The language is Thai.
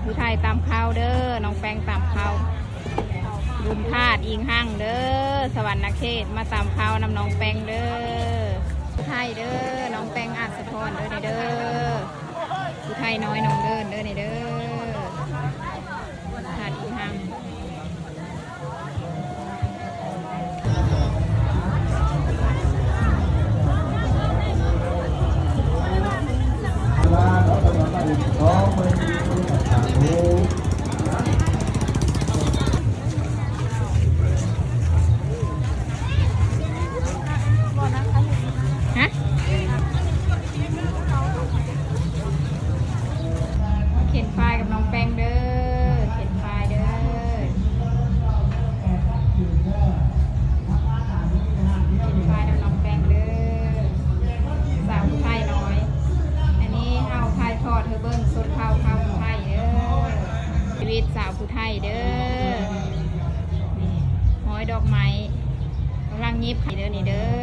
ผู้ไทยตามข้าวเด้อน้องแป้งตามข้าวบุญธาตุอิงหั่งเด้อสวรรค์เขตมาตามข้าวนำน้องแป้งเด้อผู้ไทยเด้อน้องแป้งอาจสะท้อนเด้อในเด้อผู้ไทยน้อยน้องเดินเด้อในเด้อธาตุอิงหั่งเข็นไฟกับน้องแป้งเด้อเข็นไฟเด้อเข็นไฟกับน้องแป้งเด้อสาวผู้ไทยน้อยอันนี้เอาไทยทอดเธอเบิ้งสดข้าวผู้ไทยเด้อชีวิตสาวผู้ไทยเด้อนี่ห้อยดอกไม้กำลังยิบไข่เด้อนี่เด้อ